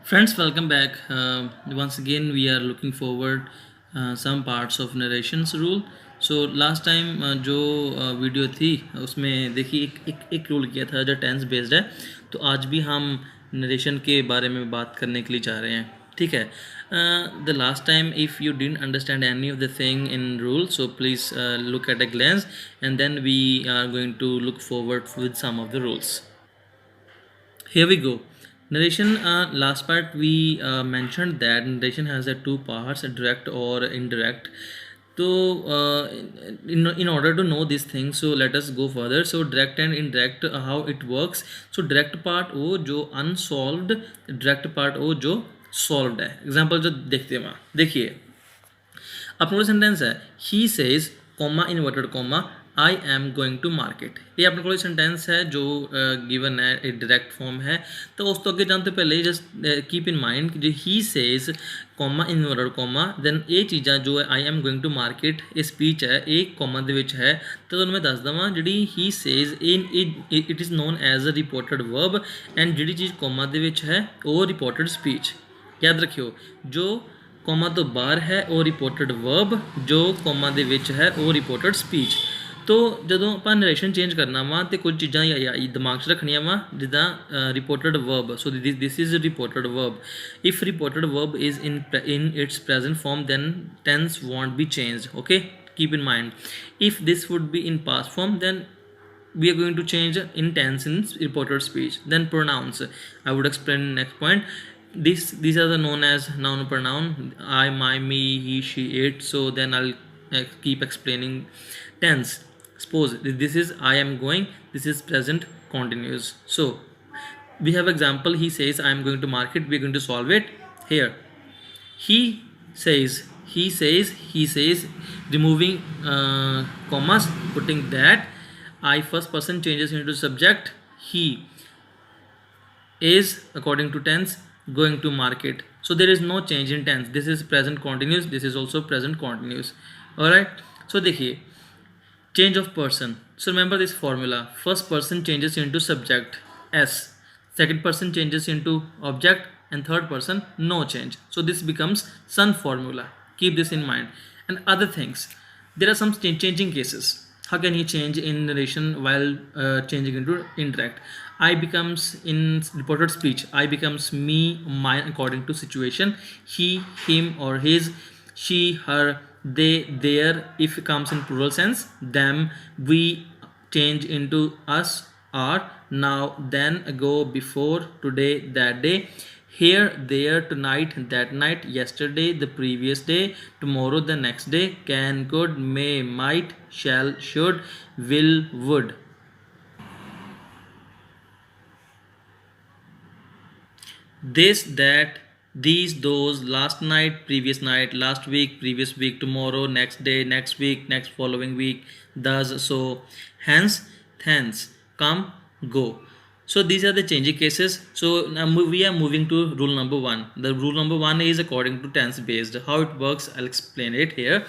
Friends, welcome back. Once again, we are looking forward some parts of narrations rule. So last time जो video थी उसमें देखिए एक rule किया था जो टेंस बेस्ड है। तो आज भी हम नरेशन के बारे में बात करने के लिए चाह रहे हैं। ठीक है। The last time if you didn't understand any of the thing in rule, so please look at a glance and then we are going to look forward with some of the rules. Here we go. Narration, last part we mentioned that narration has two parts, direct or indirect. So in order to know these things, so let us go further. So direct and indirect, how it works. So direct part वो जो unsolved, direct part वो जो solved है. Example जो देखते हैं वहाँ देखिए अपना सेंटेंस है he says comma inverted comma I am going to market. ये अपने को सेंटेंस है जो गिवन है, एक डायरेक्ट फॉर्म है. तो उस तो अगे जाने तो पहले जस्ट कीप इन माइंड जो he says comma inverted comma then ये चीज़ा जो है I am going to market ये स्पीच है एक कॉमा ਦੇ ਵਿੱਚ है. तो ਤੁਹਾਨੂੰ मैं दस देवां ਜਿਹੜੀ he says it is known as a reported verb and ਜਿਹੜੀ चीज़ कॉमा ਦੇ ਵਿੱਚ है वो रिपोर्टेड स्पीच. याद रखियो जो कॉमा तो बाहर है वो रिपोर्टेड वर्ब, जो कॉमा ਦੇ ਵਿੱਚ है वो रिपोर्टेड स्पीच. तो ਜਦੋਂ ਆਪਾਂ ਨਰੇਸ਼ਨ ਚੇਂਜ ਕਰਨਾ ਵਾ ਤੇ ਕੁਝ ਚੀਜ਼ਾਂ ਦਿਮਾਗ 'ਚ ਰੱਖਣੀਆਂ ਵਾ ਜਿੱਦਾਂ reported verb. So this is reported verb. If reported verb is in its present form then tense won't be changed. Okay, keep in mind. If this would be in past form then we are going to change in tense in reported speech. Then pronouns I would explain next point. These are the known as noun pronoun I, my, me, he, she, it. So then I'll keep explaining tense. Suppose this is I am going, this is present continuous. So we have example he says I am going to market. We are going to solve it here. He says, he says removing commas, putting that I first person changes into subject. He is according to tense going to market. So there is no change in tense. This is present continuous, this is also present continuous. All right. So देखिए change of person. So remember this formula. First person changes into subject s, second person changes into object, and third person no change. So this becomes sun formula. Keep this in mind. And other things, there are some changing cases. How can you change in narration while changing into indirect? I becomes in reported speech I becomes me, mine according to situation. He, him or his, she, her, they, their. If it comes in plural sense, them, we change into us, are, now, then, ago, before, today, that day, here, there, tonight, that night, yesterday, the previous day, tomorrow, the next day, can, could, may, might, shall, should, will, would. This, that, these, those, last night, previous night, last week, previous week, tomorrow, next day, next week, next following week, thus, so, hence, thence, come, go. So these are the changing cases. So now we are moving to rule number one. The rule number one is according to tense based. How it works, I'll explain it here.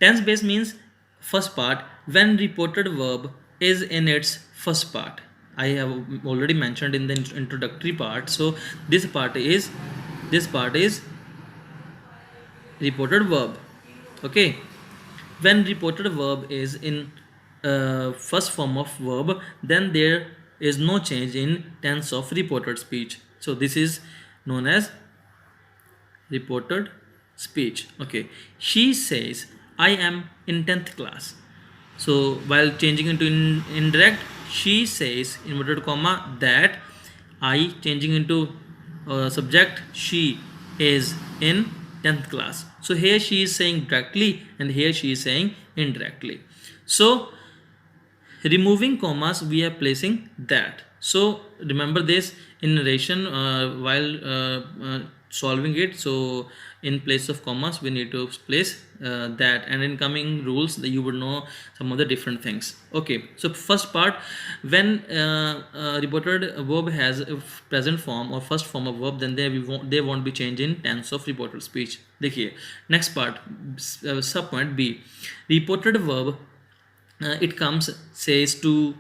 Tense based means first part when reported verb is in its first part. I have already mentioned in the introductory part. So this part is reported verb. Okay, when reported verb is in first form of verb, then there is no change in tense of reported speech. So this is known as reported speech. Okay, she says I am in 10th class. So while changing into indirect, she says inverted comma that I, changing into subject, she is in 10th class. So here she is saying directly and here she is saying indirectly. So removing commas we are placing that. So remember this in narration while solving it. So in place of commas we need to place that, and in coming rules that you would know some of the different things. Okay, so first part, when reported verb has a present form or first form of verb, then they won't be changed in tense of reported speech. देखिए next part, sub point B, reported verb it comes says to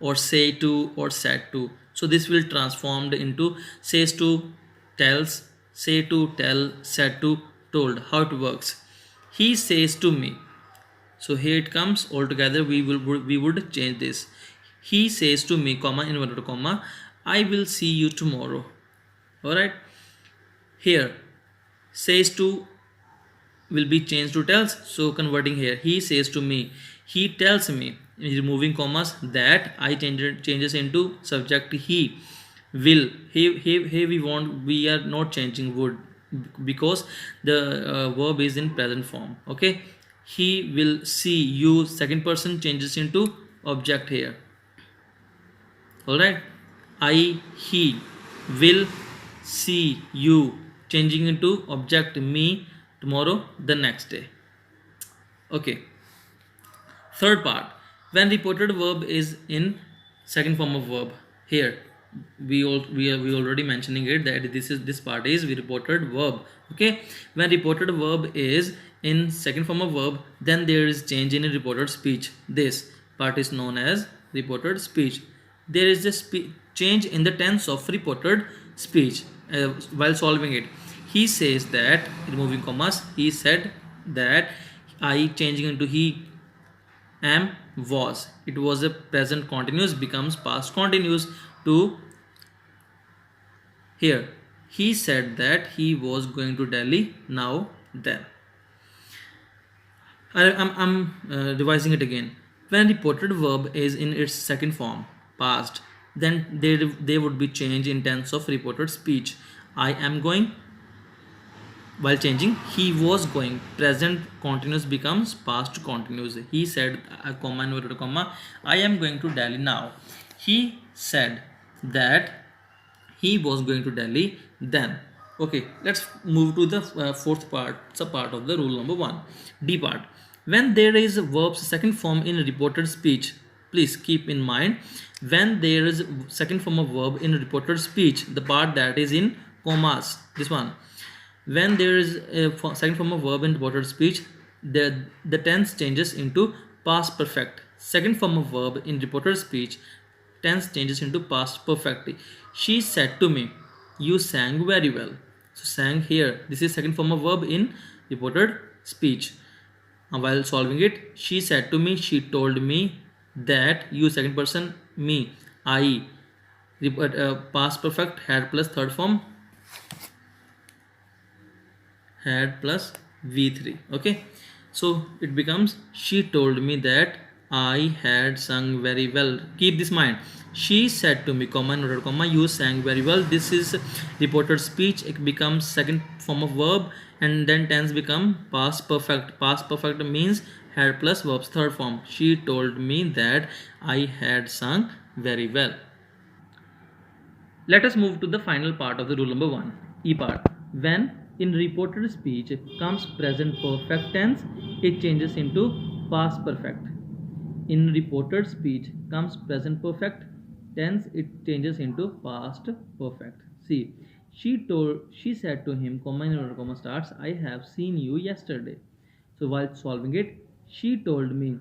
or say to or said to. So this will transformed into says to, tells, say to, tell, said to, told. How it works? He says to me. So here it comes all together. We would change this. He says to me, comma, inverted comma, I will see you tomorrow. Alright. Here says to will be changed to tells. So converting here, he says to me, he tells me, removing commas, that I changes into subject he will. Here we are not changing would, because the verb is in present form. Okay, he will see you, second person changes into object here. All right, I, he will see you, changing into object me, tomorrow, the next day. Okay, third part, when reported verb is in second form of verb. Here we already mentioning it that this part is we reported verb. Okay, when reported verb is in second form of verb, then there is change in reported speech. This part is known as reported speech. There is a change in the tense of reported speech while solving it. He says that, removing commas, he said that, I changing into he, am, was. It was a present continuous becomes past continuous to here. He said that he was going to Delhi now then. I'm revising it again. When reported verb is in its second form, past, then there would be change in tense of reported speech. I am going, while changing he was going, present continuous becomes past continuous. He said, comma, inverted comma, I am going to Delhi now. He said that he was going to Delhi then. Okay, let's move to the fourth part, sub part of the rule number 1, D part. When there is a verb's second form in reported speech, please keep in mind, when there is second form of verb in reported speech, the part that is in commas, this one. When there is a second form of verb in reported speech, the tense changes into past perfect. Second form of verb in reported speech, tense changes into past perfect. She said to me, you sang very well. So sang here, this is second form of verb in reported speech. And while solving it, she said to me, she told me that, you second person, me, I, past perfect, had plus third form, had plus v3. Okay, so it becomes, she told me that I had sung very well. Keep this mind. She said to me, comma, noted comma, you sang very well. This is reported speech. It becomes second form of verb, and then tense become past perfect. Past perfect means had plus verb's third form. She told me that I had sung very well. Let us move to the final part of the rule number 1, E part. When in reported speech comes present perfect tense, it changes into past perfect. In reported speech comes present perfect tense, it changes into past perfect. See, she said to him, comma, in comma starts, I have seen you yesterday. So while solving it, she told me,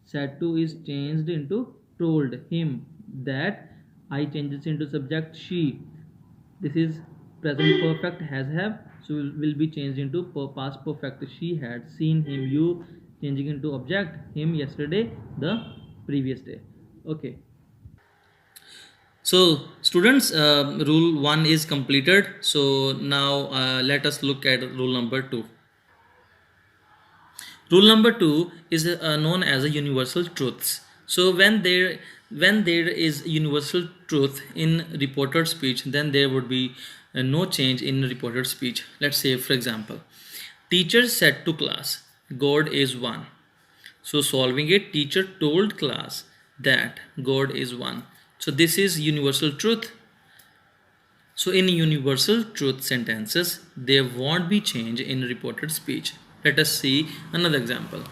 said to is changed into told him that, I changes into subject she. This is present perfect has have, so will be changed into past perfect. She had seen him, you changing into object him yesterday, the previous day. Okay, so students, rule 1 is completed. So now let us look at rule number 2. Rule number 2 is known as a universal truths. So when there is universal truth in reported speech, then there would be no change in reported speech. Let's say, for example, teacher said to class, God is one. So solving it, teacher told class that God is one. So this is universal truth. So in universal truth sentences, there won't be change in reported speech. Let us see another example.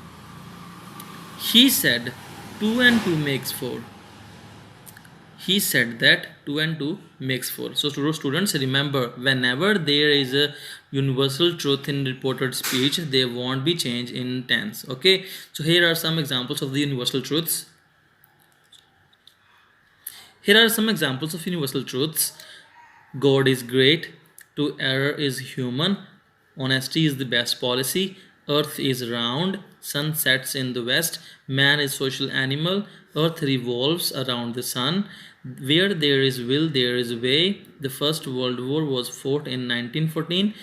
He said 2 and 2 makes 4. He said that 2 and 2 makes 4. So students, remember, whenever there is a universal truth in reported speech, there won't be change in tense. Okay, so here are some examples of the universal truths. Here are some examples of universal truths. God is great. to error is human, honesty is the best policy, earth is round, sun sets in the west, man is social animal, earth revolves around the sun, where there is will there is way, the first world war was fought in 1914,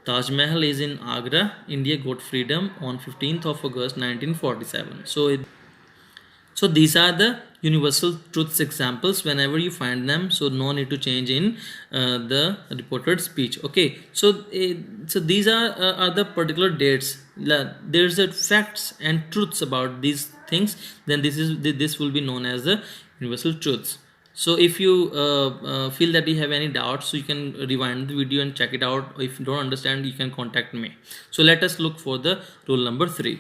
Taj Mahal is in Agra, India got freedom on 15th of August 1947. So these are the universal truths examples whenever you find them, so no need to change in the reported speech. Okay, so these are the particular dates. There's a facts and truths about these things, then this will be known as the universal truths. So if you feel that you have any doubts, so you can rewind the video and check it out. If you don't understand, you can contact me. So let us look for the rule number 3.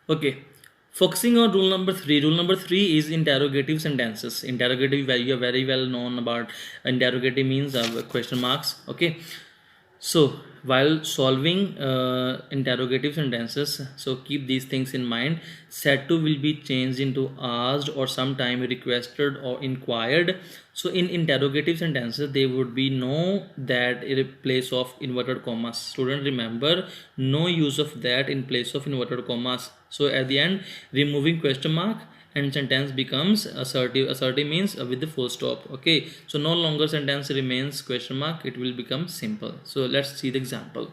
Okay, focusing on rule number 3. Rule number 3 is interrogative sentences. Interrogative, you are very well known about. Interrogative means question marks. Okay, so while solving interrogative sentences, so keep these things in mind. Said to will be changed into asked or sometime requested or inquired. So in interrogative sentences, there would be no that in place of inverted commas. Student, remember, no use of that in place of inverted commas. So at the end, removing question mark and sentence becomes assertive. Assertive means with the full stop. Okay, so no longer sentence remains question mark, it will become simple. So let's see the example.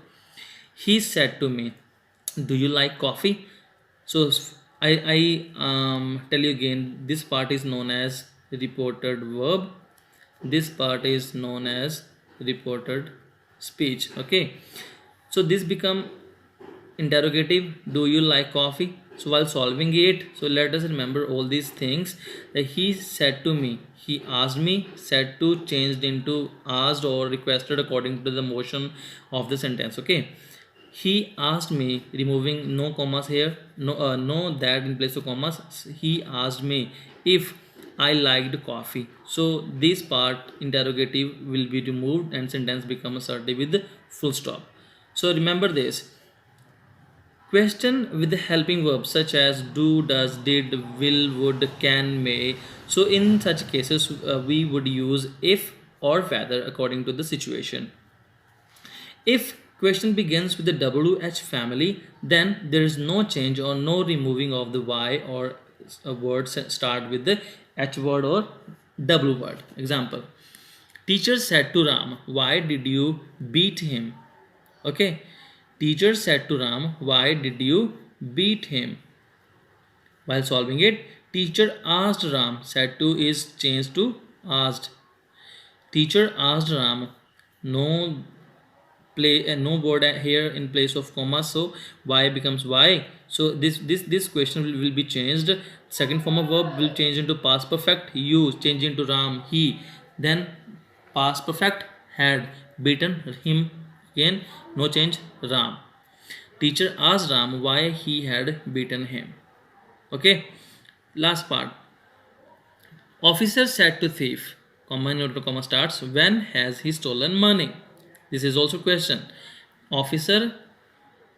He said to me, do you like coffee? So I tell you again, this part is known as reported verb, this part is known as reported speech. Okay, so this become interrogative, do you like coffee? So while solving it, so let us remember all these things, that he said to me, he asked me, said to changed into asked or requested according to the motion of the sentence. Okay, he asked me, removing no commas here, no that in place of commas, he asked me if I liked coffee. So this part interrogative will be removed and sentence become assertive with the full stop. So remember this. Question with the helping verbs such as do, does, did, will, would, can, may. So in such cases, we would use if or whether according to the situation. If question begins with the WH family, then there is no change or no removing of the Y or a word start with the H word or W word. Example, teacher said to Ram, why did you beat him? Okay, teacher said to Ram, why did you beat him? While solving it, teacher asked Ram, said to is changed to asked. Teacher asked Ram, no no word here in place of comma, so y becomes y. So this question will be changed. Second form of verb will change into past perfect, you change into Ram, he, then past perfect, had beaten him, again no change, Ram. Teacher asked Ram why he had beaten him. Okay, last part. Officer said to thief, comma inverted comma starts, when has he stolen money? This is also question. Officer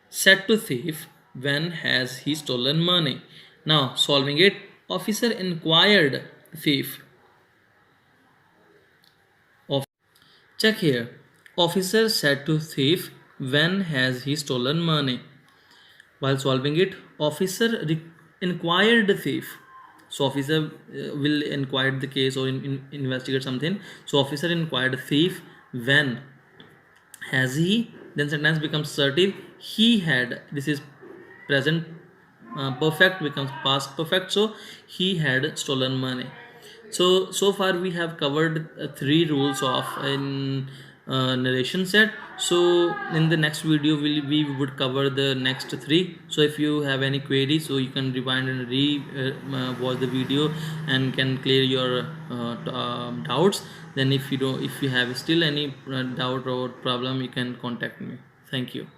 said to thief, when has he stolen money? Now solving it, officer inquired thief. Check here. Officer said to thief, when has he stolen money? While solving it, officer inquired the thief. So officer will inquire the case or investigate something. So officer inquired the thief, when has he, then sentence becomes assertive, he had, this is present perfect becomes past perfect, so he had stolen money. So far we have covered 3 rules of in narration set. So in the next video we would cover the next 3. So if you have any query, so you can rewind and watch the video and can clear your doubts. Then if you have still any doubt or problem, you can contact me. Thank you.